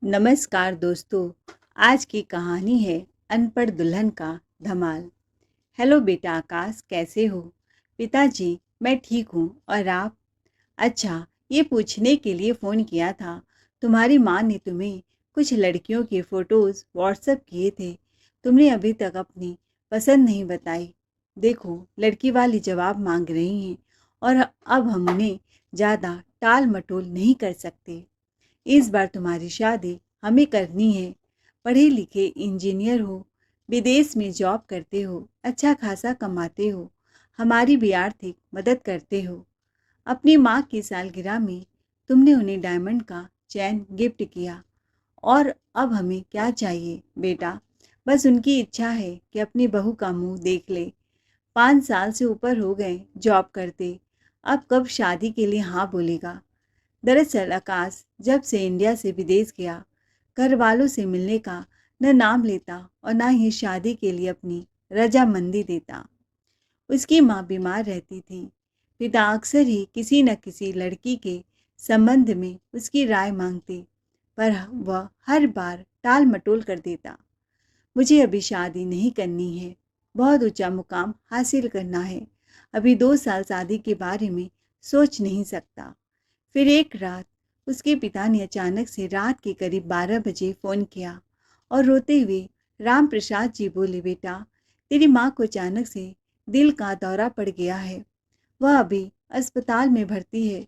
नमस्कार दोस्तों। आज की कहानी है अनपढ़ दुल्हन का धमाल। हेलो बेटा आकाश, कैसे हो? पिताजी, मैं ठीक हूँ। और आप? अच्छा, ये पूछने के लिए फ़ोन किया था। तुम्हारी माँ ने तुम्हें कुछ लड़कियों के फ़ोटोज़ व्हाट्सएप किए थे। तुमने अभी तक अपनी पसंद नहीं बताई। देखो, लड़की वाली जवाब मांग रही हैं और अब हम उन्हें ज़्यादा टाल मटोल नहीं कर सकते। इस बार तुम्हारी शादी हमें करनी है। पढ़े लिखे इंजीनियर हो, विदेश में जॉब करते हो, अच्छा खासा कमाते हो, हमारी भी आर्थिक मदद करते हो। अपनी माँ की सालगिरह में तुमने उन्हें डायमंड का चैन गिफ्ट किया। और अब हमें क्या चाहिए बेटा? बस उनकी इच्छा है कि अपनी बहू का मुंह देख ले। 5 साल से ऊपर हो गए जॉब करते, अब कब शादी के लिए हाँ बोलेगा? दरअसल आकाश जब से इंडिया से विदेश गया, घर वालों से मिलने का न नाम लेता और न ही शादी के लिए अपनी रजामंदी देता। उसकी माँ बीमार रहती थी। पिता अक्सर ही किसी न किसी लड़की के संबंध में उसकी राय मांगते, पर वह हर बार टाल मटोल कर देता। मुझे अभी शादी नहीं करनी है, बहुत ऊंचा मुकाम हासिल करना है। अभी 2 साल शादी के बारे में सोच नहीं सकता। फिर एक रात उसके पिता ने अचानक से रात के करीब 12 बजे फ़ोन किया और रोते हुए राम प्रसाद जी बोले, बेटा तेरी माँ को अचानक से दिल का दौरा पड़ गया है। वह अभी अस्पताल में भर्ती है,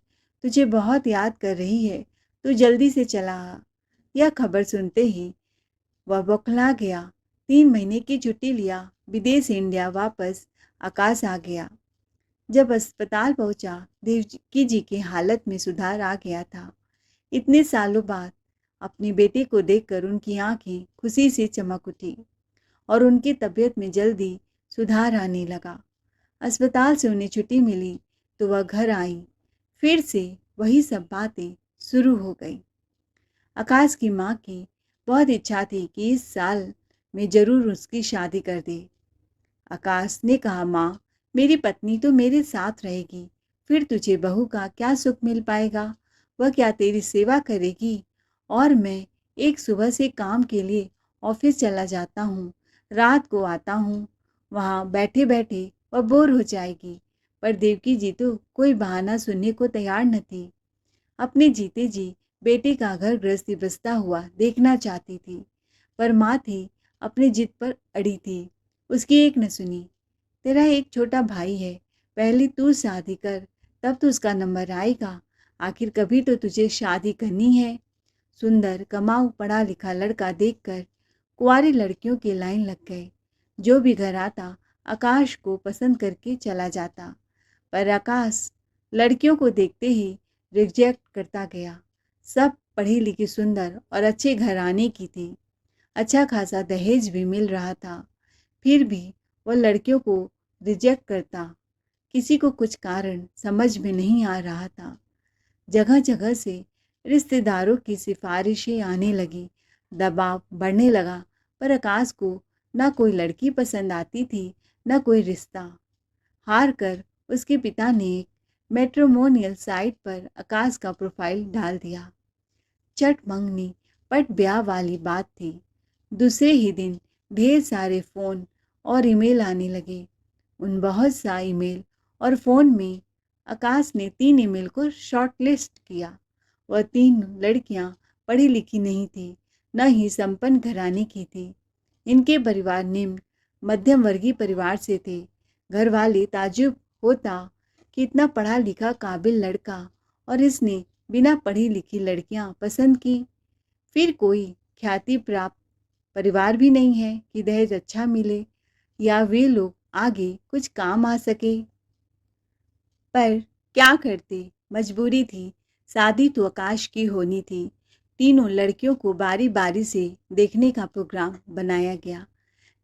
तुझे बहुत याद कर रही है, तू जल्दी से चला आ। यह खबर सुनते ही वह बौखला गया। 3 महीने की छुट्टी लिया, विदेश इंडिया वापस आकाश आ गया। जब अस्पताल पहुंचा, देवकी जी की हालत में सुधार आ गया था। इतने सालों बाद अपने बेटे को देखकर उनकी आंखें खुशी से चमक उठी और उनकी तबीयत में जल्दी सुधार आने लगा। अस्पताल से उन्हें छुट्टी मिली तो वह घर आई। फिर से वही सब बातें शुरू हो गई। आकाश की माँ की बहुत इच्छा थी कि इस साल में ज़रूर उसकी शादी कर दे। आकाश ने कहा, माँ मेरी पत्नी तो मेरे साथ रहेगी, फिर तुझे बहू का क्या सुख मिल पाएगा? वह क्या तेरी सेवा करेगी? और मैं एक सुबह से काम के लिए ऑफिस चला जाता हूँ, रात को आता हूँ, वहाँ बैठे बैठे वह बोर हो जाएगी। पर देवकी जी तो कोई बहाना सुनने को तैयार न थी। अपने जीते जी बेटे का घर गृहस्थी बसता हुआ देखना चाहती थी, पर माँ थी अपनी जिद पर अड़ी थी। उसकी एक न सुनी। तेरा एक छोटा भाई है, पहले तू शादी कर, तब तो उसका नंबर आएगा। आखिर कभी तो तुझे शादी करनी है। सुंदर कमाऊ पढ़ा लिखा लड़का देखकर कुंवारी लड़कियों की लाइन लग गए। जो भी घर आता आकाश को पसंद करके चला जाता, पर आकाश लड़कियों को देखते ही रिजेक्ट करता गया। सब पढ़ी लिखी सुंदर और अच्छे घराने की थी। अच्छा खासा दहेज भी मिल रहा था। फिर भी वह लड़कियों को रिजेक्ट करता। किसी को कुछ कारण समझ में नहीं आ रहा था। जगह जगह से रिश्तेदारों की सिफारिशें आने लगी, दबाव बढ़ने लगा, पर आकाश को न कोई लड़की पसंद आती थी, न कोई रिश्ता। हार कर उसके पिता ने एक मैट्रिमोनियल साइट पर आकाश का प्रोफाइल डाल दिया। चट मंगनी पट ब्याह वाली बात थी। दूसरे ही दिन ढेर सारे फ़ोन और ईमेल आने लगे। उन बहुत सा ईमेल और फ़ोन में आकाश ने 3 ईमेल को शॉर्टलिस्ट किया। वह 3 लड़कियां पढ़ी लिखी नहीं थी, न ही संपन्न घराने की थी। इनके परिवार निम्न मध्यम वर्गीय परिवार से थे। घर वाले ताज्जुब होता कि इतना पढ़ा लिखा काबिल लड़का और इसने बिना पढ़ी लिखी लड़कियां पसंद की। फिर कोई ख्याति प्राप्त परिवार भी नहीं है कि दहेज अच्छा मिले या वे लोग आगे कुछ काम आ सके। पर क्या करते, मजबूरी थी। शादी तो आकाश की होनी थी। तीनों लड़कियों को बारी बारी से देखने का प्रोग्राम बनाया गया।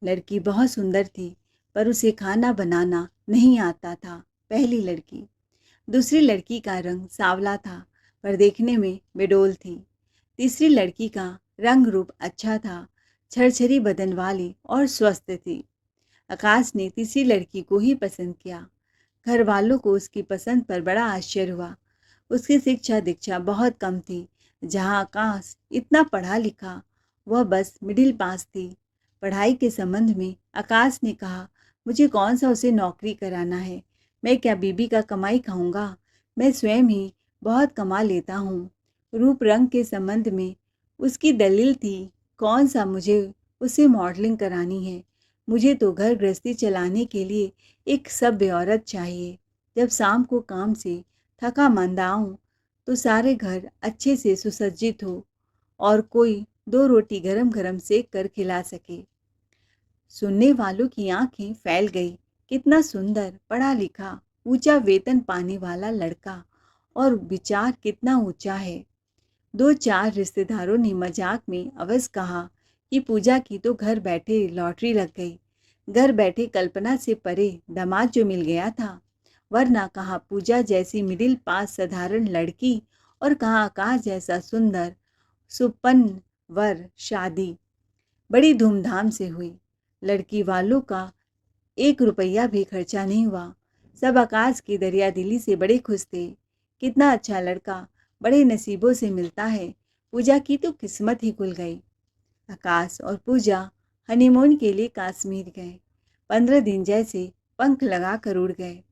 लड़की बहुत सुंदर थी, पर उसे खाना बनाना नहीं आता था। पहली लड़की। दूसरी लड़की का रंग सांवला था, पर देखने में बेडोल थी। तीसरी लड़की का रंग रूप अच्छा था, छरछरी बदन वाली और स्वस्थ थी। आकाश ने तीसरी लड़की को ही पसंद किया। घर वालों को उसकी पसंद पर बड़ा आश्चर्य हुआ। उसकी शिक्षा दीक्षा बहुत कम थी, जहाँ आकाश इतना पढ़ा लिखा, वह बस मिडिल पास थी। पढ़ाई के संबंध में आकाश ने कहा, मुझे कौन सा उसे नौकरी कराना है, मैं क्या बीबी का कमाई खाऊंगा, मैं स्वयं ही बहुत कमा लेता हूँ। रूप रंग के संबंध में उसकी दलील थी, कौन सा मुझे उसे मॉडलिंग करानी है, मुझे तो घर गृहस्थी चलाने के लिए एक सभ्य औरत चाहिए। जब शाम को काम से थका मांदा आऊँ तो सारे घर अच्छे से सुसज्जित हो और कोई दो रोटी गरम गरम सेक कर खिला सके। सुनने वालों की आंखें फैल गई। कितना सुंदर, पढ़ा लिखा, ऊंचा वेतन पाने वाला लड़का, और विचार कितना ऊंचा है। दो चार रिश्तेदारों ने मजाक में अवश्य कहा कि पूजा की तो घर बैठे लॉटरी लग गई, घर बैठे कल्पना से परे दामाद जो मिल गया था। वरना कहाँ पूजा जैसी मिडिल पास साधारण लड़की और कहाँ आकाश जैसा सुंदर सुपन्न वर। शादी बड़ी धूमधाम से हुई। लड़की वालों का 1 रुपया भी खर्चा नहीं हुआ। सब आकाश की दरियादिली से बड़े खुश थे। कितना अच्छा लड़का, बड़े नसीबों से मिलता है। पूजा की तो किस्मत ही खुल गई। आकाश और पूजा हनीमून के लिए कश्मीर गए। 15 दिन जैसे पंख लगा कर उड़ गए।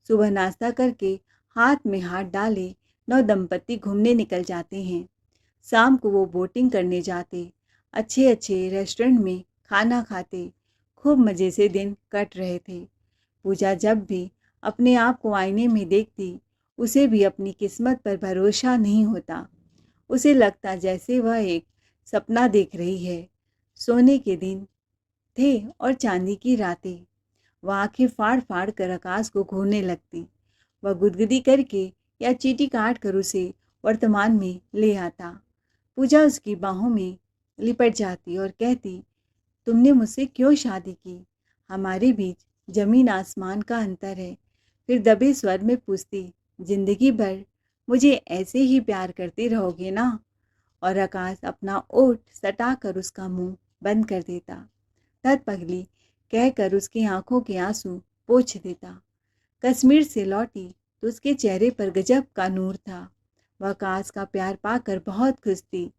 सुबह नाश्ता करके हाथ में हाथ डाले नौ दंपति घूमने निकल जाते हैं। शाम को वो बोटिंग करने जाते, अच्छे अच्छे रेस्टोरेंट में खाना खाते। खूब मज़े से दिन कट रहे थे। पूजा जब भी अपने आप को आईने में देखती, उसे भी अपनी किस्मत पर भरोसा नहीं होता। उसे लगता जैसे वह एक सपना देख रही है। सोने के दिन थे और चांदी की रातें। वह आंखें फाड़ फाड़ कर आकाश को घूरने लगती। वह गुदगुदी करके या चीटी काट कर उसे वर्तमान में ले आता। पूजा उसकी बाहों में लिपट जाती और कहती, तुमने मुझसे क्यों शादी की? हमारे बीच जमीन आसमान का अंतर है। फिर दबे स्वर में पूछती, जिंदगी भर मुझे ऐसे ही प्यार करते रहोगे ना? और आकाश अपना ओठ सटाकर उसका मुंह बंद कर देता। तद पगली कहकर उसकी आंखों के आंसू पोंछ देता। कश्मीर से लौटी तो उसके चेहरे पर गजब का नूर था। वह आकाश का प्यार पाकर बहुत खुश थी।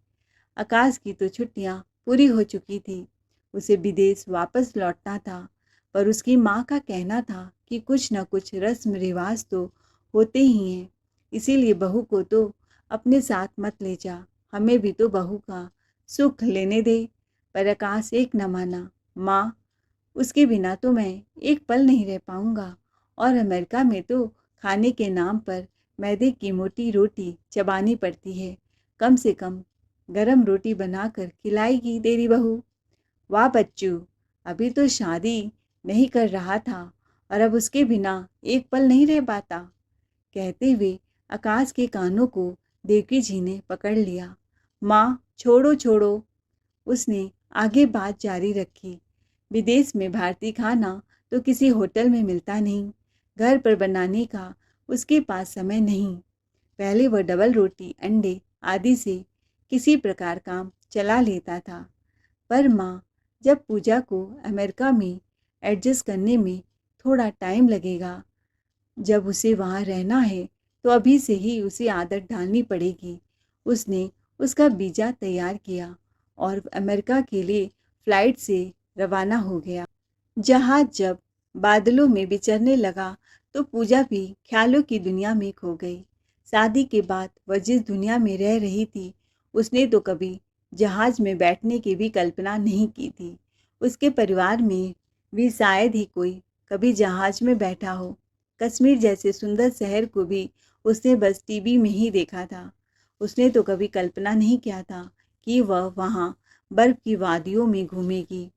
आकाश की तो छुट्टियां पूरी हो चुकी थी। उसे विदेश वापस लौटना था, पर उसकी माँ का कहना था कि कुछ न कुछ रस्म रिवाज तो होते ही हैं, इसीलिए बहू को तो अपने साथ मत ले जा, हमें भी तो बहू का सुख लेने दे। पर आकाश एक न माना। माँ, उसके बिना तो मैं एक पल नहीं रह पाऊंगा, और अमेरिका में तो खाने के नाम पर मैदे की मोटी रोटी चबानी पड़ती है। कम से कम गरम रोटी बनाकर खिलाएगी तेरी बहू। वाह बच्चू, अभी तो शादी नहीं कर रहा था और अब उसके बिना एक पल नहीं रह पाता। कहते हुए आकाश के कानों को देवकी जी ने पकड़ लिया। माँ, छोड़ो छोड़ो। उसने आगे बात जारी रखी। विदेश में भारतीय खाना तो किसी होटल में मिलता नहीं। घर पर बनाने का उसके पास समय नहीं। पहले वह डबल रोटी, अंडे आदि से किसी प्रकार काम चला लेता था। पर माँ, जब पूजा को अमेरिका में एडजस्ट करने में थोड़ा टाइम लगेगा, जब उसे वहाँ रहना है, तो अभी से ही उसे आदत डालनी पड़ेगी। उसने उसका वीज़ा तैयार किया और अमेरिका के लिए फ़्लाइट से रवाना हो गया। जहाज़ जब बादलों में विचरने लगा तो पूजा भी ख्यालों की दुनिया में खो गई। शादी के बाद वह जिस दुनिया में रह रही थी, उसने तो कभी जहाज़ में बैठने की भी कल्पना नहीं की थी। उसके परिवार में भी शायद ही कोई कभी जहाज़ में बैठा हो। कश्मीर जैसे सुंदर शहर को भी उसने बस टीवी में ही देखा था। उसने तो कभी कल्पना नहीं किया था कि वह वहाँ बर्फ़ की वादियों में घूमेगी।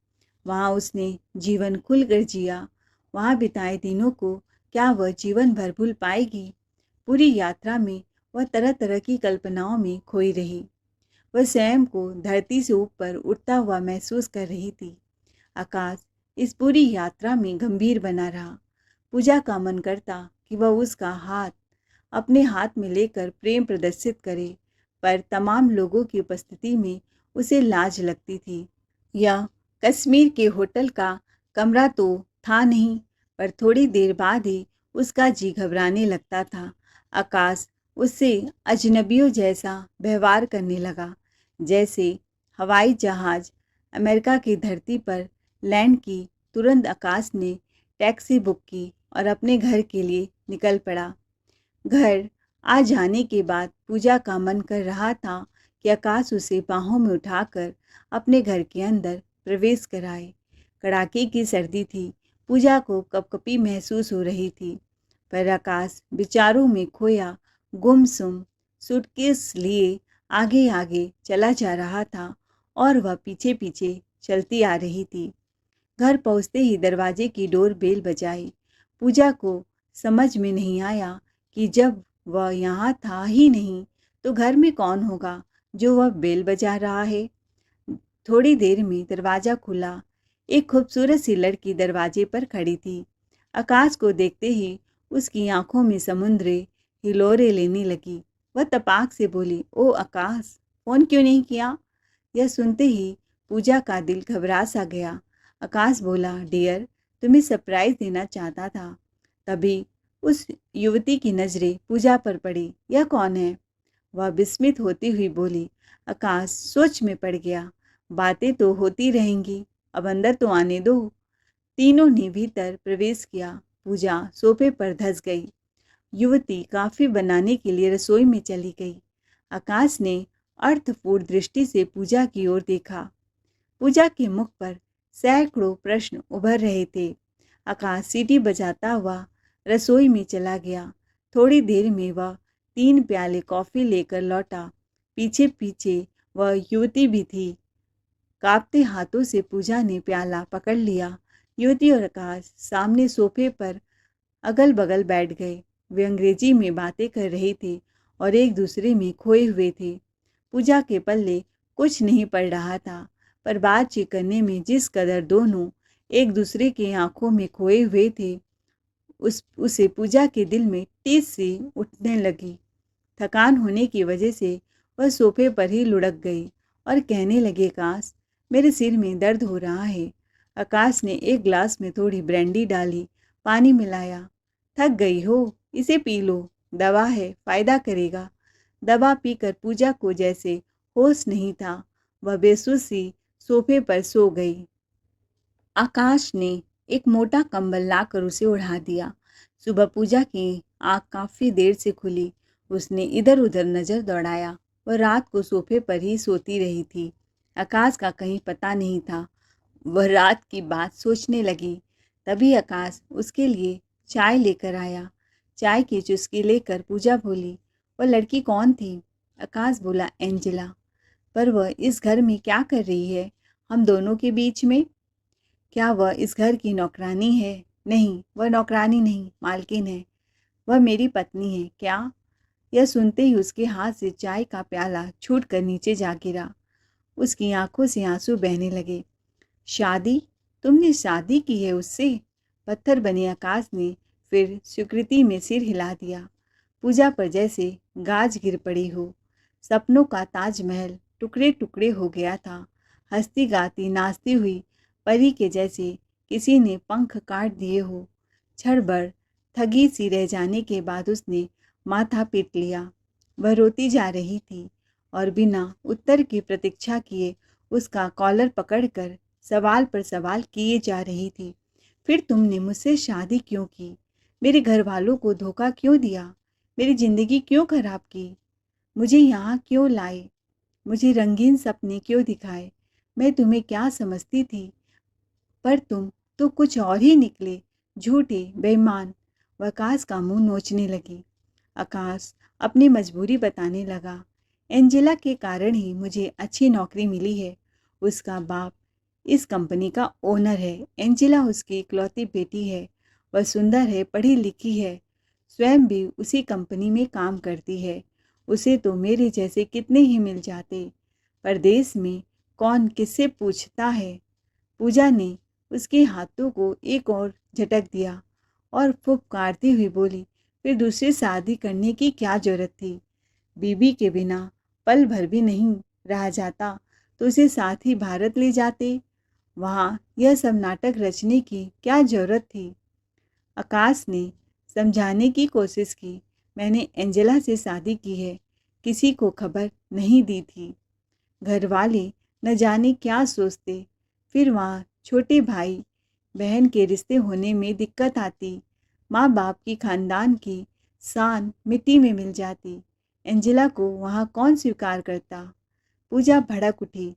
वहाँ उसने जीवन खुलकर जिया। वहाँ बिताए दिनों को क्या वह जीवन भर भूल पाएगी? पूरी यात्रा में वह तरह तरह की कल्पनाओं में खोई रही। वह स्वयं को धरती से ऊपर उड़ता हुआ महसूस कर रही थी। आकाश इस पूरी यात्रा में गंभीर बना रहा। पूजा का मन करता कि वह उसका हाथ अपने हाथ में लेकर प्रेम प्रदर्शित करे, पर तमाम लोगों की उपस्थिति में उसे लाज लगती थी। यह कश्मीर के होटल का कमरा तो था नहीं, पर थोड़ी देर बाद ही उसका जी घबराने लगता था। आकाश उससे अजनबियों जैसा व्यवहार करने लगा, जैसे हवाई जहाज अमेरिका की धरती पर लैंड की। तुरंत आकाश ने टैक्सी बुक की और अपने घर के लिए निकल पड़ा। घर आ जाने के बाद पूजा का मन कर रहा था कि आकाश उसे बाहों में उठाकर अपने घर के अंदर प्रवेश कराए। कड़ाके की सर्दी थी, पूजा को कपकपी महसूस हो रही थी, पर आकाश विचारों में खोया गुमसुम सूटकेस लिए आगे आगे चला जा रहा था और वह पीछे पीछे चलती आ रही थी। घर पहुंचते ही दरवाजे की डोर बेल बजाई। पूजा को समझ में नहीं आया कि जब वह यहाँ था ही नहीं तो घर में कौन होगा जो वह बेल बजा रहा है। थोड़ी देर में दरवाजा खुला। एक खूबसूरत सी लड़की दरवाजे पर खड़ी थी। आकाश को देखते ही उसकी आंखों में समुद्री हिलोरे लेने लगी। वह तपाक से बोली, ओ आकाश, फोन क्यों नहीं किया? यह सुनते ही पूजा का दिल घबरा सा गया। आकाश बोला, डियर, तुम्हें सरप्राइज देना चाहता था। तभी उस युवती की नजरें पूजा पर पड़ी। यह कौन है? वह विस्मित होती हुई बोली। आकाश सोच में पड़ गया। बातें तो होती रहेंगी, अब अंदर तो आने दो। तीनों ने भीतर प्रवेश किया। पूजा सोफे पर धंस गई। युवती काफी बनाने के लिए रसोई में चली गई। आकाश ने अर्थपूर्ण दृष्टि से पूजा की ओर देखा। पूजा के मुख पर सैकड़ों प्रश्न उभर रहे थे। आकाश सीटी बजाता हुआ रसोई में चला गया। थोड़ी देर में वह 3 प्याले कॉफी लेकर लौटा। पीछे पीछे वह युवती भी थी। कांपते हाथों से पूजा ने प्याला पकड़ लिया। युवती और आकाश सामने सोफे पर अगल बगल बैठ गए। वे अंग्रेजी में बातें कर रहे थे और एक दूसरे में खोए हुए थे। पूजा के पल्ले कुछ नहीं पड़ रहा था, पर बातचीत करने में जिस कदर दोनों एक दूसरे की आंखों में खोए हुए थे, उसे पूजा के दिल में टीस सी उठने लगी। थकान होने की वजह से वह सोफे पर ही लुढ़क गई और कहने लगे, आकाश, मेरे सिर में दर्द हो रहा है। आकाश ने एक ग्लास में थोड़ी ब्रांडी डाली, पानी मिलाया। थक गई हो, इसे पी लो, दवा है, फायदा करेगा। दवा पीकर पूजा को जैसे होश नहीं था, वह बेसुध सी सोफे पर सो गई। आकाश ने एक मोटा कंबल लाकर उसे ओढ़ा दिया। सुबह पूजा की आँख काफ़ी देर से खुली। उसने इधर उधर नज़र दौड़ाया। वह रात को सोफे पर ही सोती रही थी। आकाश का कहीं पता नहीं था। वह रात की बात सोचने लगी। तभी आकाश उसके लिए चाय लेकर आया। चाय की चुस्की लेकर पूजा बोली, वह लड़की कौन थी? आकाश बोला, एंजेला। पर वह इस घर में क्या कर रही है, हम दोनों के बीच में? क्या वह इस घर की नौकरानी है? नहीं, वह नौकरानी नहीं, मालकिन है। वह मेरी पत्नी है। क्या? यह सुनते ही उसके हाथ से चाय का प्याला छूट कर नीचे जा गिरा। उसकी आंखों से आंसू बहने लगे। शादी? तुमने शादी की है उससे? पत्थर बने आकाश ने फिर स्वीकृति में सिर हिला दिया। पूजा पर जैसे गाज गिर पड़ी हो। सपनों का ताजमहल टुकड़े टुकड़े हो गया था। हंसती गाती नाचती हुई परी के जैसे किसी ने पंख काट दिए हो। क्षण भर थकी सी रह जाने के बाद उसने माथा पीट लिया। वह रोती जा रही थी और बिना उत्तर की प्रतीक्षा किए उसका कॉलर पकड़कर सवाल पर सवाल किए जा रही थी। फिर तुमने मुझसे शादी क्यों की? मेरे घर वालों को धोखा क्यों दिया? मेरी ज़िंदगी क्यों खराब की? मुझे यहाँ क्यों लाए? मुझे रंगीन सपने क्यों दिखाए? मैं तुम्हें क्या समझती थी, पर तुम तो कुछ और ही निकले, झूठे, बेईमान। वह आकाश का मुंह नोचने लगी। आकाश अपनी मजबूरी बताने लगा। एंजेला के कारण ही मुझे अच्छी नौकरी मिली है। उसका बाप इस कंपनी का ओनर है। एंजेला उसकी इकलौती बेटी है। वह सुंदर है, पढ़ी लिखी है, स्वयं भी उसी कंपनी में काम करती है। उसे तो मेरे जैसे कितने ही मिल जाते, परदेश में कौन किससे पूछता है। पूजा ने उसके हाथों को एक और झटक दिया और फुफकारती हुई बोली, फिर दूसरी शादी करने की क्या जरूरत थी? बीबी के बिना पल भर भी नहीं रहा जाता तो उसे साथ ही भारत ले जाते। वहाँ यह सब नाटक रचने की क्या जरूरत थी? आकाश ने समझाने की कोशिश की। मैंने एंजेला से शादी की है, किसी को खबर नहीं दी थी। घर वाले न जाने क्या सोचते। फिर वहाँ छोटे भाई बहन के रिश्ते होने में दिक्कत आती। माँ बाप की खानदान की शान मिट्टी में मिल जाती। एंजेला को वहाँ कौन स्वीकार करता। पूजा भड़क उठी।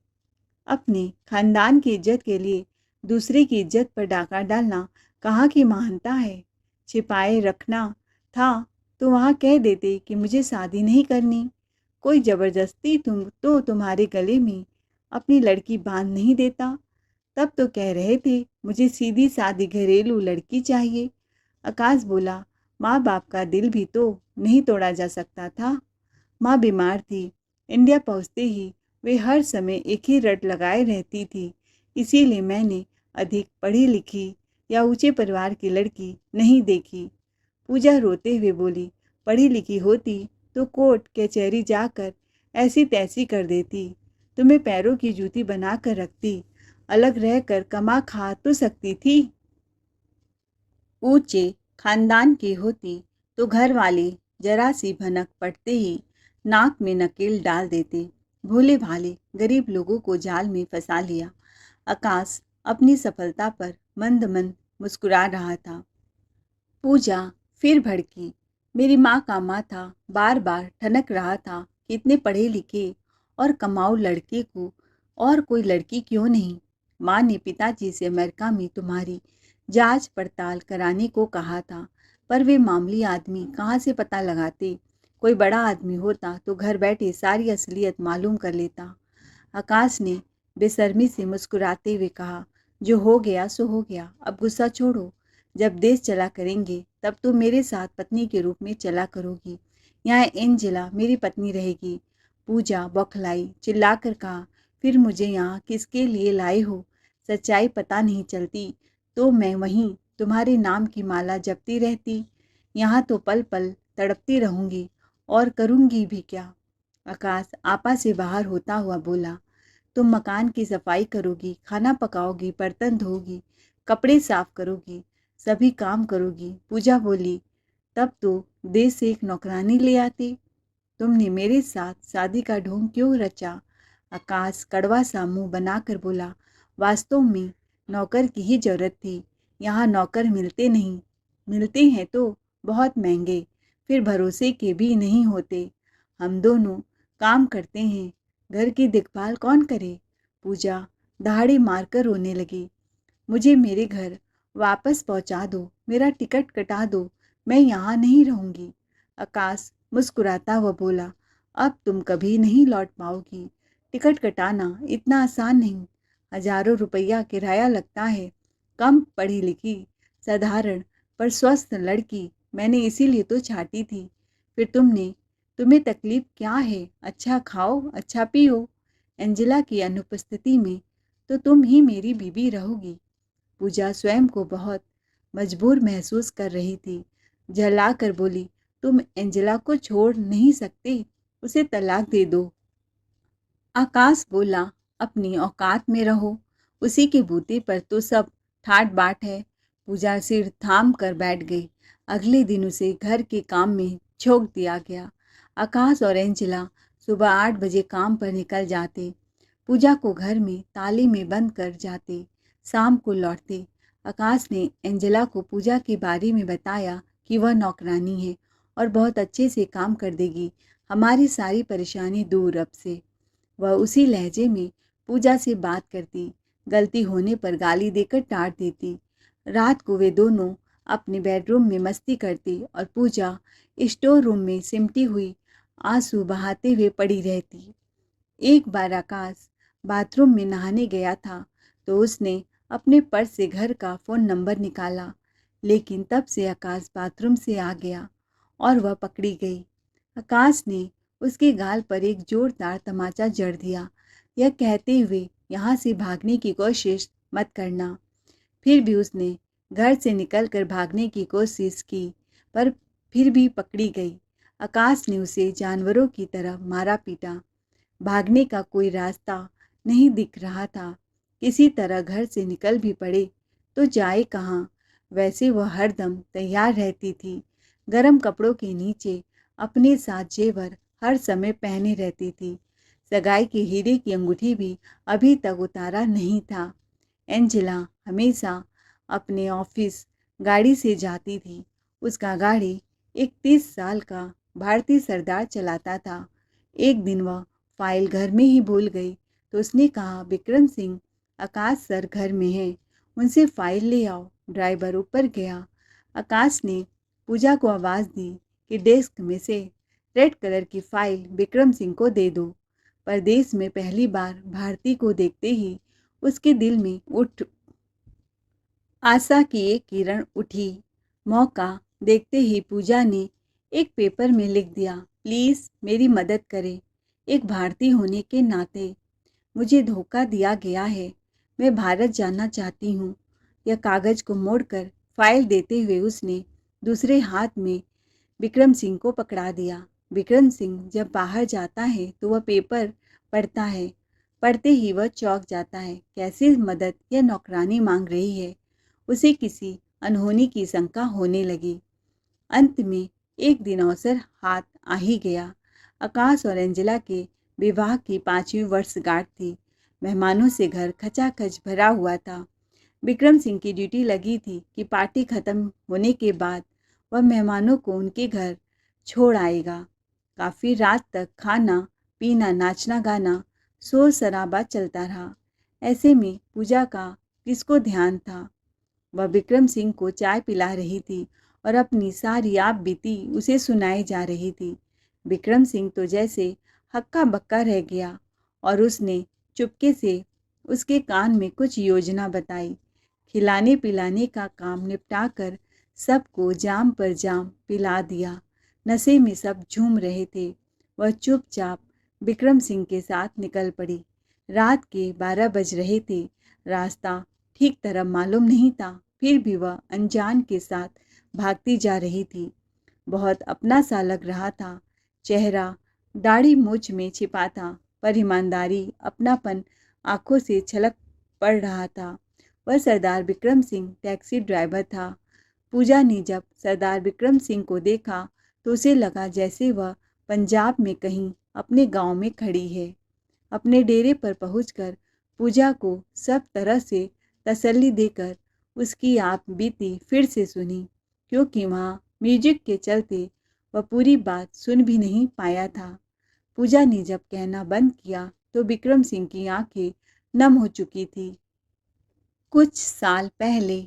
अपने खानदान की इज्जत के लिए दूसरे की इज्जत पर डाका डालना कहाँ की महानता है। छिपाए रखना था तो वहाँ कह देते कि मुझे शादी नहीं करनी। कोई ज़बरदस्ती तुम्हारे गले में अपनी लड़की बांध नहीं देता। तब तो कह रहे थे मुझे सीधी सादी घरेलू लड़की चाहिए। आकाश बोला, माँ बाप का दिल भी तो नहीं तोड़ा जा सकता था। माँ बीमार थी। इंडिया पहुँचते ही वे हर समय एक ही रट लगाए रहती थी। इसीलिए मैंने अधिक पढ़ी लिखी या ऊंचे परिवार की लड़की नहीं देखी। पूजा रोते हुए बोली, पढ़ी लिखी होती तो कोर्ट कचहरी जाकर ऐसी तैसी कर देती। तुम्हें पैरों की जूती बना कर रखती। अलग रहकर कमा खा तो सकती थी। ऊंचे खानदान की होती तो घर वाले जरा सी भनक पड़ते ही नाक में नकेल डाल देते। भोले भाले गरीब लोगों को जाल में फंसा लिया। आकाश अपनी सफलता पर मंद मंद मुस्कुरा रहा था। पूजा फिर भड़की। मेरी माँ का माथा बार बार ठनक रहा था कि इतने पढ़े लिखे और कमाऊ लड़के को और कोई लड़की क्यों नहीं। माँ ने पिताजी से अमेरिका में तुम्हारी जांच पड़ताल कराने को कहा था, पर वे मामूली आदमी कहाँ से पता लगाते। कोई बड़ा आदमी होता तो घर बैठे सारी असलियत मालूम कर लेता। आकाश ने बेशर्मी से मुस्कुराते हुए कहा, जो हो गया सो हो गया, अब गुस्सा छोड़ो। जब देश चला करेंगे तब तो मेरे साथ पत्नी के रूप में चला करोगी। यहाँ एंजेला मेरी पत्नी रहेगी। पूजा बौखलाई, चिल्लाकर कहा, फिर मुझे यहाँ किसके लिए लाए हो। सच्चाई पता नहीं चलती तो मैं वहीं तुम्हारे नाम की माला जपती रहती। यहाँ तो पल पल तड़पती रहूंगी और करूंगी भी क्या। आकाश आपा से बाहर होता हुआ बोला, तुम मकान की सफाई करोगी, खाना पकाओगी, बर्तन धोगी, कपड़े साफ करोगी, सभी काम करोगी। पूजा बोली, तब तो देश से एक नौकरानी ले आते। तुमने मेरे साथ शादी का ढोंग क्यों रचा। आकाश कड़वा सा मुंह बनाकर बोला, वास्तव में नौकर की ही जरूरत थी। यहाँ नौकर मिलते नहीं, मिलते हैं तो बहुत महंगे, फिर भरोसे के भी नहीं होते। हम दोनों काम करते हैं, घर की देखभाल कौन करे। पूजा दहाड़ी मारकर रोने लगी। मुझे मेरे घर वापस पहुंचा दो, मेरा टिकट कटा दो, मैं यहाँ नहीं रहूँगी। आकाश मुस्कुराता हुआ बोला, अब तुम कभी नहीं लौट पाओगी। टिकट कटाना इतना आसान नहीं, हजारों रुपया किराया लगता है। कम पढ़ी लिखी, साधारण पर स्वस्थ लड़की मैंने इसीलिए तो छाटी थी। फिर तुम्हें तकलीफ क्या है, अच्छा खाओ अच्छा पियो। एंजेला की अनुपस्थिति में तो तुम ही मेरी बीवी रहोगी। पूजा स्वयं को बहुत मजबूर महसूस कर रही थी। झल्ला कर बोली, तुम एंजेला को छोड़ नहीं सकते, उसे तलाक दे दो। आकाश बोला, अपनी औकात में रहो, उसी के बूते पर तो सब ठाट बाट है। पूजा सिर थाम कर बैठ गई। अगले दिन उसे घर के काम में झोंक दिया गया। आकाश और एंजेला सुबह 8 बजे काम पर निकल जाते। पूजा को घर में ताले में बंद कर जाते, शाम को लौटते। आकाश ने एंजेला को पूजा के बारे में बताया कि वह नौकरानी है और बहुत अच्छे से काम कर देगी, हमारी सारी परेशानी दूर अब से। वह उसी लहजे में पूजा से बात करती, गलती होने पर गाली देकर डांट देती। रात को वे दोनों अपने बेडरूम में मस्ती करती और पूजा स्टोर रूम में सिमटी हुई आंसू बहाते हुए पड़ी रहती। एक बार आकाश बाथरूम में नहाने गया था तो उसने अपने पर्स से घर का फ़ोन नंबर निकाला, लेकिन तब से आकाश बाथरूम से आ गया और वह पकड़ी गई। आकाश ने उसके गाल पर एक जोरदार तमाचा जड़ दिया, यह कहते हुए यहाँ से भागने की कोशिश मत करना। फिर भी उसने घर से निकलकर भागने की कोशिश की, पर फिर भी पकड़ी गई। आकाश ने उसे जानवरों की तरह मारा पीटा। भागने का कोई रास्ता नहीं दिख रहा था। किसी तरह घर से निकल भी पड़े तो जाए कहाँ। वैसे वह हरदम तैयार रहती थी। गर्म कपड़ों के नीचे अपने साथ जेवर हर समय पहने रहती थी। सगाई की हीरे की अंगूठी भी अभी तक उतारा नहीं था। एंजेला हमेशा अपने ऑफिस गाड़ी से जाती थी। उसका गाड़ी एक 30 साल का भारतीय सरदार चलाता था। एक दिन वह फाइल घर में ही भूल गई तो उसने कहा, विक्रम सिंह, आकाश सर घर में हैं, उनसे फाइल ले आओ। ड्राइवर ऊपर गया। आकाश ने पूजा को आवाज़ दी कि डेस्क में से रेड कलर की फाइल विक्रम सिंह को दे दो। परदेश में पहली बार भारती को देखते ही उसके दिल में आशा की एक किरण उठी। मौका देखते ही पूजा ने एक पेपर में लिख दिया, प्लीज़ मेरी मदद करें। एक भारतीय होने के नाते मुझे धोखा दिया गया है। मैं भारत जाना चाहती हूँ। यह कागज़ को मोड़कर फाइल देते हुए उसने दूसरे हाथ में विक्रम सिंह को पकड़ा दिया। विक्रम सिंह जब बाहर जाता है तो वह पेपर पढ़ता है। पढ़ते ही वह चौंक जाता है। कैसी मदद यह नौकरानी मांग रही है। उसे किसी अनहोनी की शंका होने लगी। अंत में एक दिन अवसर हाथ आ ही गया। आकाश और एंजेला के विवाह की 5वीं वर्षगांठ थी। मेहमानों से घर खचाखच भरा हुआ था। विक्रम सिंह की ड्यूटी लगी थी कि पार्टी खत्म होने के बाद वह मेहमानों को उनके घर छोड़ आएगा। काफ़ी रात तक खाना पीना, नाचना गाना, शोर शराबा चलता रहा। ऐसे में पूजा का किसको ध्यान था। वह विक्रम सिंह को चाय पिला रही थी और अपनी सारी आप बीती उसे सुनाई जा रही थी। विक्रम सिंह तो जैसे हक्का बक्का रह गया और उसने चुपके से उसके कान में कुछ योजना बताई। खिलाने पिलाने का काम निपटाकर सबको जाम पर जाम पिला दिया। नशे में सब झूम रहे थे। वह चुपचाप विक्रम सिंह के साथ निकल पड़ी। रात के 12 बज रहे थे। रास्ता ठीक तरह मालूम नहीं था, फिर भी वह अनजान के साथ भागती जा रही थी। बहुत अपना सा लग रहा था। चेहरा दाढ़ी मूछ में छिपा था, पर ईमानदारी, अपनापन आंखों से छलक पड़ रहा था। वह सरदार विक्रम सिंह टैक्सी ड्राइवर था। पूजा ने जब सरदार विक्रम सिंह को देखा तो उसे लगा जैसे वह पंजाब में कहीं अपने गांव में खड़ी है। अपने डेरे पर पहुंचकर पूजा को सब तरह से तसल्ली देकर उसकी आप बीती फिर से सुनी, क्योंकि वहाँ म्यूजिक के चलते वह पूरी बात सुन भी नहीं पाया था। पूजा ने जब कहना बंद किया तो विक्रम सिंह की आंखें नम हो चुकी थी। कुछ साल पहले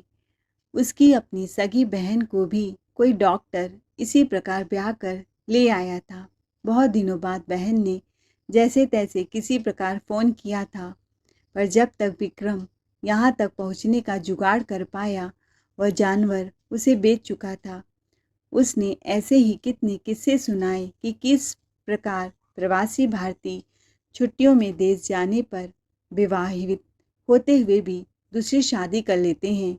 उसकी अपनी सगी बहन को भी कोई डॉक्टर इसी प्रकार ब्याह कर ले आया था। बहुत दिनों बाद बहन ने जैसे तैसे किसी प्रकार फ़ोन किया था, पर जब तक विक्रम यहाँ तक पहुँचने का जुगाड़ कर पाया, वह जानवर उसे बेच चुका था। उसने ऐसे ही कितने किस्से सुनाए कि किस प्रकार प्रवासी भारतीय छुट्टियों में देश जाने पर विवाहित होते हुए भी दूसरी शादी कर लेते हैं।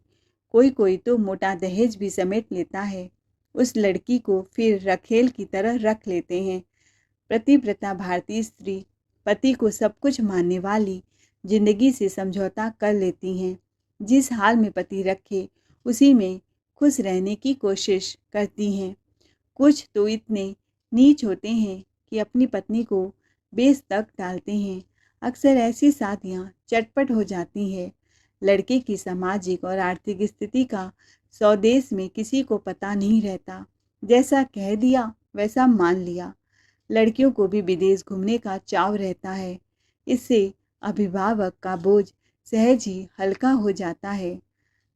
कोई कोई तो मोटा दहेज भी समेट लेता है। उस लड़की को फिर रखेल की तरह रख लेते हैं। पतिव्रता भारतीय स्त्री पति को सब कुछ मानने वाली जिंदगी से समझौता कर लेती हैं। जिस हाल में पति रखे उसी में खुश रहने की कोशिश करती हैं। कुछ तो इतने नीच होते हैं कि अपनी पत्नी को बेस तक डालते हैं। अक्सर ऐसी शादियां चटपट हो जाती हैं। लड़के की सामाजिक और आर्थिक स्थिति का स्वदेश में किसी को पता नहीं रहता। जैसा कह दिया वैसा मान लिया। लड़कियों को भी विदेश घूमने का चाव रहता है। इससे अभिभावक का बोझ सहज ही हल्का हो जाता है।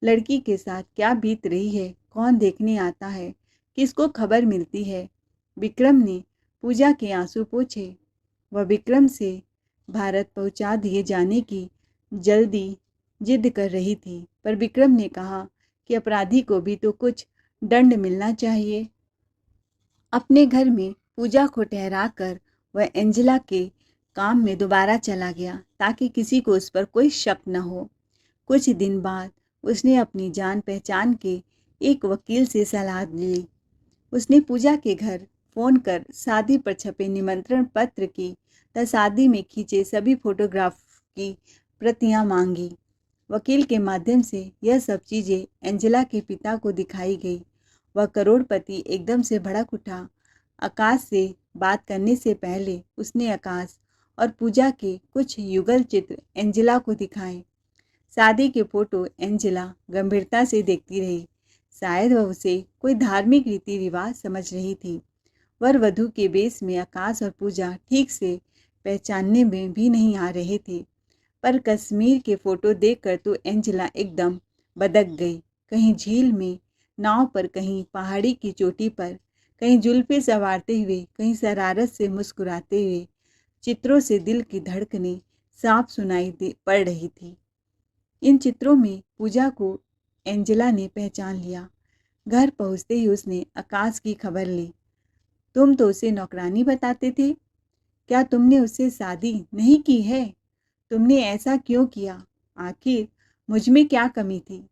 लड़की के साथ क्या बीत रही है, कौन देखने आता है, किसको खबर मिलती है। विक्रम ने पूजा के आंसू पोंछे। वह विक्रम से भारत पहुंचा दिए जाने की जल्दी जिद कर रही थी, पर विक्रम ने कहा कि अपराधी को भी तो कुछ दंड मिलना चाहिए। अपने घर में पूजा को ठहराकर वह एंजेला के काम में दोबारा चला गया ताकि किसी को उस पर कोई शक न हो। कुछ दिन बाद उसने अपनी जान पहचान के एक वकील से सलाह ली। उसने पूजा के घर फ़ोन कर शादी पर छपे निमंत्रण पत्र की तथा शादी में खींचे सभी फोटोग्राफ की प्रतियां मांगी। वकील के माध्यम से यह सब चीज़ें एंजेला के पिता को दिखाई गई। वह करोड़पति एकदम से भड़क उठा। आकाश से बात करने से पहले उसने आकाश और पूजा के कुछ युगल चित्र एंजेला को दिखाए। शादी के फोटो एंजेला गंभीरता से देखती रही। शायद वह उसे कोई धार्मिक रीति रिवाज समझ रही थी। वर वधू के वेश में आकाश और पूजा ठीक से पहचानने में भी नहीं आ रहे थे। पर कश्मीर के फोटो देखकर तो एंजेला एकदम बदक गई। कहीं झील में नाव पर, कहीं पहाड़ी की चोटी पर, कहीं जुल्फे संवारते हुए, कहीं शरारत से मुस्कुराते हुए। चित्रों से दिल की धड़कनें साफ सुनाई पड़ रही थी। इन चित्रों में पूजा को एंजेला ने पहचान लिया। घर पहुंचते ही उसने आकाश की खबर ली। तुम तो उसे नौकरानी बताते थे, क्या तुमने उससे शादी नहीं की है? तुमने ऐसा क्यों किया? आखिर मुझ में क्या कमी थी?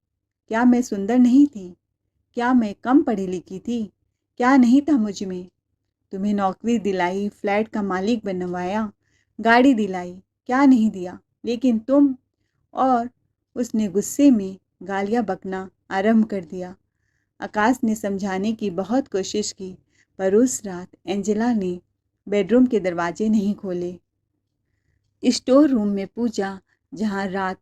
क्या मैं सुंदर नहीं थी? क्या मैं कम पढ़ी लिखी थी? क्या नहीं था मुझ में? तुम्हें नौकरी दिलाई, फ्लैट का मालिक बनवाया, गाड़ी दिलाई, क्या नहीं दिया? लेकिन तुम। और उसने गुस्से में गालियां बकना आरंभ कर दिया। आकाश ने समझाने की बहुत कोशिश की, पर उस रात एंजेला ने बेडरूम के दरवाजे नहीं खोले। स्टोर रूम में पूजा जहां रात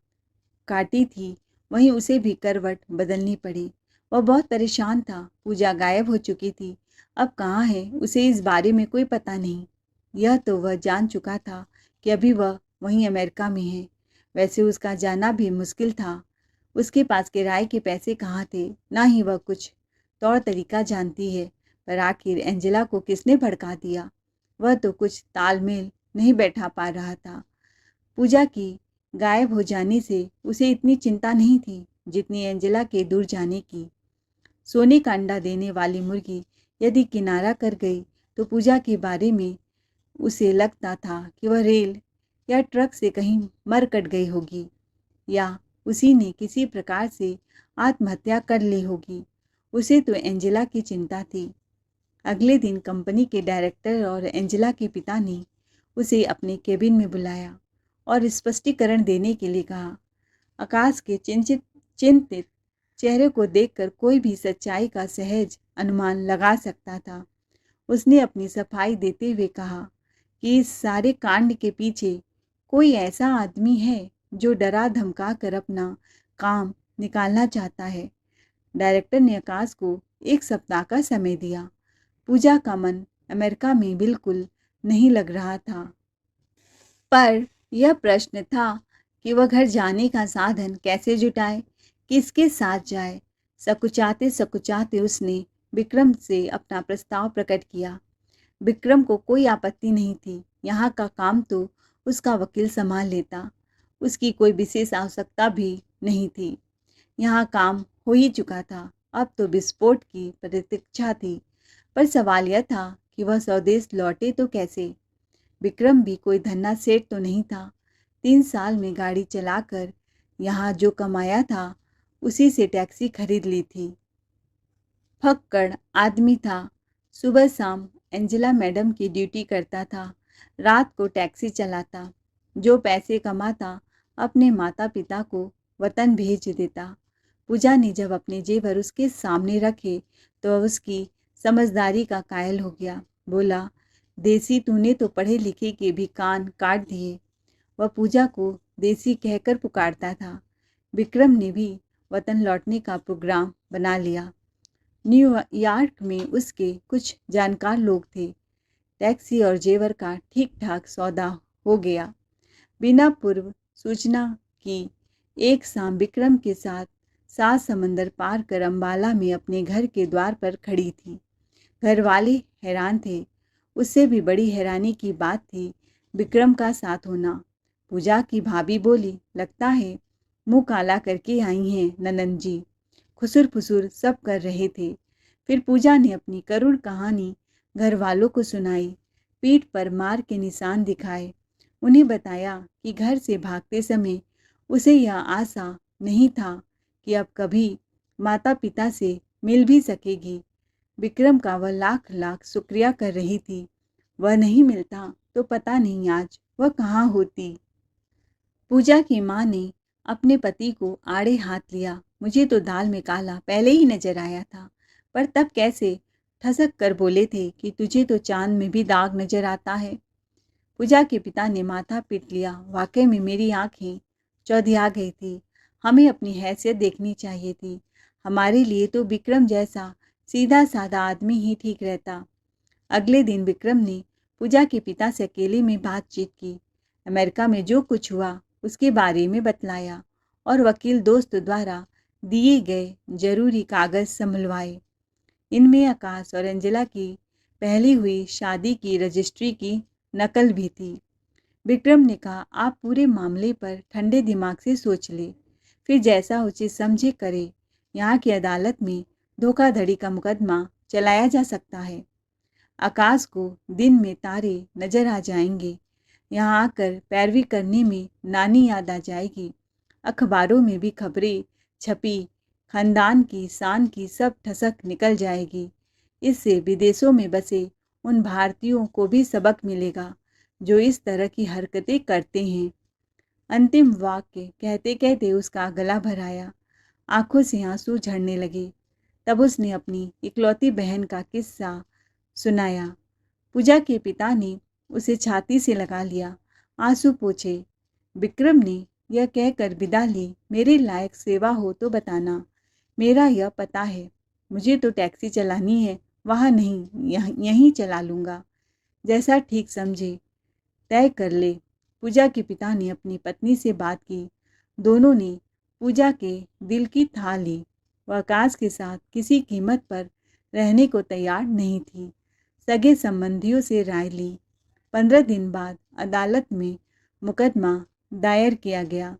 काटी थी, वहीं उसे भी करवट बदलनी पड़ी। वह बहुत परेशान था। पूजा गायब हो चुकी थी। अब कहाँ है, उसे इस बारे में कोई पता नहीं। यह तो वह जान चुका था कि अभी वह वहीं अमेरिका में है। वैसे उसका जाना भी मुश्किल था। उसके पास किराए के पैसे कहाँ थे, ना ही वह कुछ तौर तरीका जानती है। पर आखिर एंजेला को किसने भड़का दिया? वह तो कुछ तालमेल नहीं बैठा पा रहा था। पूजा की गायब हो जाने से उसे इतनी चिंता नहीं थी जितनी एंजेला के दूर जाने की। सोने का अंडा देने वाली मुर्गी यदि किनारा कर गई तो पूजा के बारे में उसे लगता था कि वह रेल या ट्रक से कहीं मर कट गई होगी, या उसी ने किसी प्रकार से आत्महत्या कर ली होगी। उसे तो एंजेला की चिंता थी। अगले दिन कंपनी के डायरेक्टर और एंजेला के पिता ने उसे अपने केबिन में बुलाया और स्पष्टीकरण देने के लिए कहा। आकाश के चिंतित चेहरे को देखकर कोई भी सच्चाई का सहज अनुमान लगा सकता था। उसने अपनी सफाई देते हुए कहा कि इस सारे कांड के पीछे कोई ऐसा आदमी है जो डरा धमका कर अपना काम निकालना चाहता है। डायरेक्टर ने आकाश को 1 सप्ताह का समय दिया। पूजा का मन अमेरिका में बिल्कुल नहीं लग रहा था। पर यह प्रश्न था कि वह घर जाने का साधन कैसे जुटाए, किसके साथ जाए। सकुचाते सकुचाते उसने विक्रम से अपना प्रस्ताव प्रकट किया। विक्रम को कोई आपत्ति नहीं थी। यहाँ का काम तो उसका वकील संभाल लेता। उसकी कोई विशेष आवश्यकता भी नहीं थी। यहाँ काम हो ही चुका था। अब तो विस्फोट की प्रतीक्षा थी। पर सवाल यह था कि वह स्वदेश लौटे तो कैसे। विक्रम भी कोई धन्ना सेठ तो नहीं था। 3 साल में गाड़ी चलाकर यहाँ जो कमाया था उसी से टैक्सी खरीद ली थी। फक्कड़ आदमी था। सुबह शाम एंजेला मैडम की ड्यूटी करता था, रात को टैक्सी चलाता। जो पैसे कमाता अपने माता पिता को वतन भेज देता। पूजा ने जब अपने जेवर उसके सामने रखे तो वह उसकी समझदारी का कायल हो गया। बोला, देसी तूने तो पढ़े लिखे के भी कान काट दिए। वह पूजा को देसी कहकर पुकारता था। विक्रम ने भी वतन लौटने का प्रोग्राम बना लिया। न्यूयॉर्क में उसके कुछ जानकार लोग थे। टैक्सी और जेवर का ठीक ठाक सौदा हो गया। बिना पूर्व सूचना की एक शाम विक्रम के साथ 7 समंदर पार कर अम्बाला में अपने घर के द्वार पर खड़ी थी। घर वाले हैरान थे। उससे भी बड़ी हैरानी की बात थी विक्रम का साथ होना। पूजा की भाभी बोली, लगता है मुंह काला करके आई हैं ननंद जी। खुसुर फुसुर सब कर रहे थे। फिर पूजा ने अपनी करुण कहानी घर वालों को सुनाई। पीठ पर मार के निशान दिखाए। उन्हें बताया कि घर से भागते समय उसे यह आशा नहीं था कि अब कभी माता पिता से मिल भी सकेगी। विक्रम का वह लाख लाख शुक्रिया कर रही थी। वह नहीं मिलता तो पता नहीं आज वह कहाँ होती। पूजा की माँ ने अपने पति को आड़े हाथ लिया। मुझे तो दाल में काला पहले ही नजर आया था, पर तब कैसे ठसक कर बोले थे कि तुझे तो चांद में भी दाग नजर आता है। पूजा के पिता ने माथा पीट लिया। वाकई में मेरी आंखें चौधिया गई थी। हमें अपनी हैसियत देखनी चाहिए थी। हमारे लिए तो विक्रम जैसा सीधा साधा आदमी ही ठीक रहता। अगले दिन विक्रम ने पूजा के पिता से अकेले में बातचीत की। अमेरिका में जो कुछ हुआ उसके बारे में बतलाया और वकील दोस्त द्वारा दिए गए जरूरी कागज संभलवाए। इनमें आकाश और एंजेला की पहली हुई शादी की रजिस्ट्री की नकल भी थी। विक्रम ने कहा, आप पूरे मामले पर ठंडे दिमाग से सोच ले, फिर जैसा उचित समझे करे। यहाँ की अदालत में धोखाधड़ी का मुकदमा चलाया जा सकता है। आकाश को दिन में तारे नजर आ जाएंगे। यहाँ आकर पैरवी करने में नानी याद आ जाएगी। अखबारों में भी खबरें छपी, खानदान की शान की सब ठसक निकल जाएगी। इससे विदेशों में बसे उन भारतीयों को भी सबक मिलेगा जो इस तरह की हरकतें करते हैं। अंतिम वाक्य कहते कहते उसका गला भर आया। आंखों से आंसू झड़ने लगे। तब उसने अपनी इकलौती बहन का किस्सा सुनाया। पूजा के पिता ने उसे छाती से लगा लिया, आंसू पोंछे। विक्रम ने यह कहकर विदा ली, मेरे लायक सेवा हो तो बताना, मेरा यह पता है। मुझे तो टैक्सी चलानी है, वहाँ नहीं, यहीं चला लूँगा। जैसा ठीक समझे तय कर ले। पूजा के पिता ने अपनी पत्नी से बात की। दोनों ने पूजा के दिल की थाह ली। वह आकाश के साथ किसी कीमत पर रहने को तैयार नहीं थी। सगे संबंधियों से राय ली। 15 दिन बाद अदालत में मुकदमा दायर किया गया।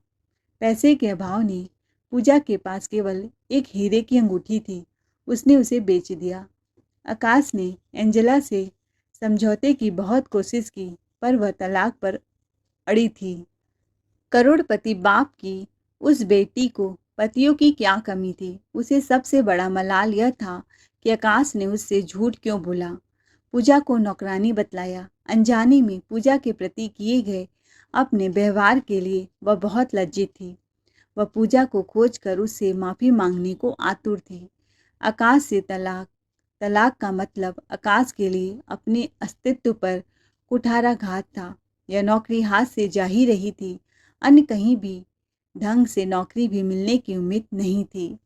पैसे के अभाव ने पूजा के पास केवल एक हीरे की अंगूठी थी। उसने उसे बेच दिया। आकाश ने एंजेला से समझौते की बहुत कोशिश की, पर वह तलाक पर अड़ी थी। करोड़पति बाप की उस बेटी को पतियों की क्या कमी थी। उसे सबसे बड़ा मलाल यह था कि आकाश ने उससे झूठ क्यों बोला। पूजा को नौकरानी बतलाया। अनजाने में पूजा के प्रति किए गए अपने व्यवहार के लिए वह बहुत लज्जित थी। वह पूजा को खोजकर उससे माफ़ी मांगने को आतुर थी। आकाश से तलाक का मतलब आकाश के लिए अपने अस्तित्व पर कुठाराघात था। यह नौकरी हाथ से जा ही रही थी। अन्य कहीं भी ढंग से नौकरी भी मिलने की उम्मीद नहीं थी।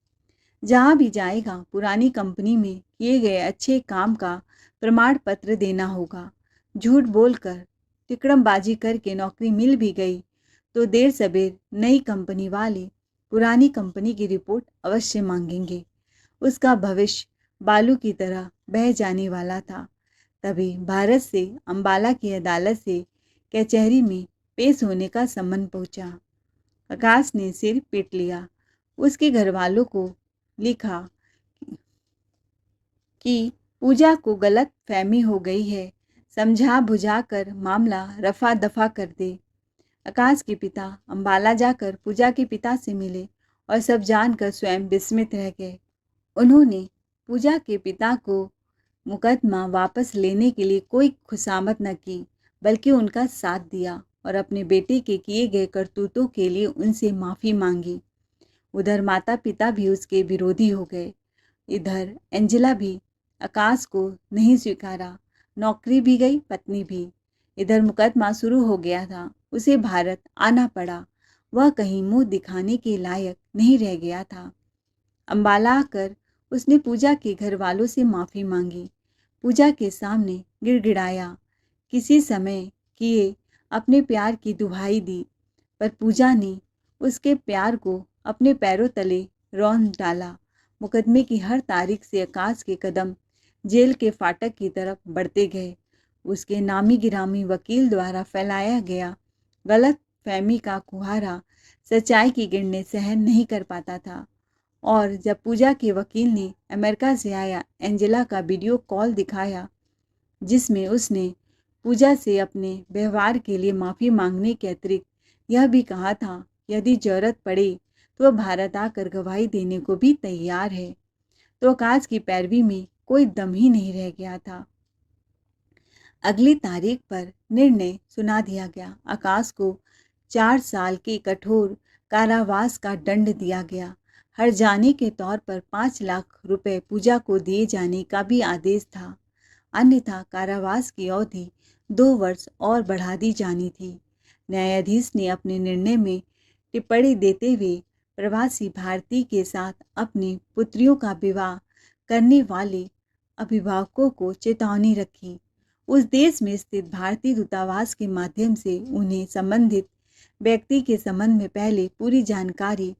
जहाँ भी जाएगा पुरानी कंपनी में किए गए अच्छे काम का प्रमाण पत्र देना होगा। झूठ बोलकर तिकड़मबाजी करके नौकरी मिल भी गई तो देर सबेर नई कंपनी वाले पुरानी कंपनी की रिपोर्ट अवश्य मांगेंगे। उसका भविष्य बालू की तरह बह जाने वाला था। तभी भारत से अंबाला की अदालत से कचहरी में पेश होने का सम्मन पहुंचा। आकाश ने सिर पीट लिया। उसके घर वालों को लिखा कि पूजा को गलत फहमी हो गई है, समझा बुझा कर मामला रफा दफा कर दे। आकाश के पिता अंबाला जाकर पूजा के पिता से मिले और सब जानकर स्वयं विस्मित रह गए। उन्होंने पूजा के पिता को मुकदमा वापस लेने के लिए कोई खुशामद न की, बल्कि उनका साथ दिया और अपने बेटे के किए गए करतूतों के लिए उनसे माफ़ी मांगी। उधर माता पिता भी उसके विरोधी हो गए। इधर एंजेला भी आकाश को नहीं स्वीकारा। नौकरी भी गई, पत्नी भी। इधर मुकदमा शुरू हो गया था। उसे भारत आना पड़ा। वह कहीं मुंह दिखाने के लायक नहीं रह गया था। अंबाला आकर उसने पूजा के घर वालों से माफ़ी मांगी। पूजा के सामने गिड़गिड़ाया। किसी समय किए अपने प्यार की दुहाई दी, पर पूजा ने उसके प्यार को अपने पैरों तले रौंद डाला। मुकदमे की हर तारीख से आकाश के कदम जेल के फाटक की तरफ बढ़ते गए। उसके नामी गिरामी वकील द्वारा फैलाया गया गलत फहमी का कुहारा सच्चाई की गिरने सहन नहीं कर पाता था। और जब पूजा के वकील ने अमेरिका से आया एंजेला का वीडियो कॉल दिखाया, जिसमें उसने पूजा से अपने व्यवहार के लिए माफ़ी मांगने के अतिरिक्त यह भी कहा था, यदि ज़रूरत पड़े तो वह भारत आकर गवाही देने को भी तैयार है, तो आकाश की पैरवी में कोई दम ही नहीं रह गया था। अगली तारीख पर निर्णय सुना दिया गया। आकाश को 4 साल के कठोर कारावास का दंड दिया गया। हर्जाने के तौर पर 5 लाख रुपए पूजा को दिए जाने का भी आदेश था। अन्यथा कारावास की अवधि 2 वर्ष और बढ़ा दी जानी थी। न्यायाधीश ने अपने निर्णय में टिप्पणी देते हुए प्रवासी भारतीय के साथ अपनी पुत्रियों का विवाह करने वाले अभिभावकों को चेतावनी रखी। उस देश में स्थित भारतीय दूतावास के माध्यम से उन्हें संबंधित व्यक्ति के संबंध में पहले पूरी जानकारी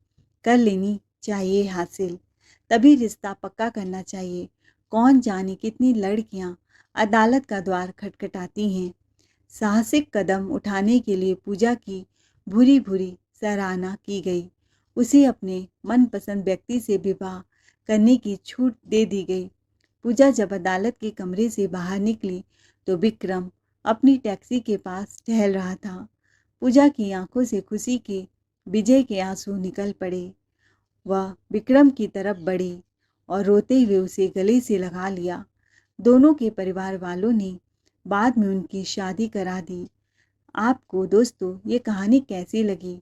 कर लेनी चाहिए हासिल, तभी रिश्ता पक्का करना चाहिए। कौन जाने कितनी लड़कियां अदालत का द्वार खटखटाती हैं। साहसिक कदम उठाने के लिए पूजा की भूरी भूरी सराहना की गई। उसे अपने मनपसंद व्यक्ति से विवाह करने की छूट दे दी गई। पूजा जब अदालत के कमरे से बाहर निकली तो विक्रम अपनी टैक्सी के पास टहल रहा था। पूजा की आंखों से खुशी के विजय के आंसू निकल पड़े। वह विक्रम की तरफ बढ़ी और रोते हुए उसे गले से लगा लिया। दोनों के परिवार वालों ने बाद में उनकी शादी करा दी। आपको दोस्तों ये कहानी कैसी लगी?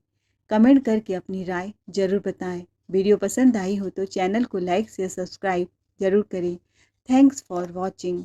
कमेंट करके अपनी राय ज़रूर बताएं। वीडियो पसंद आई हो तो चैनल को लाइक से सब्सक्राइब ज़रूर करें। Thanks for watching.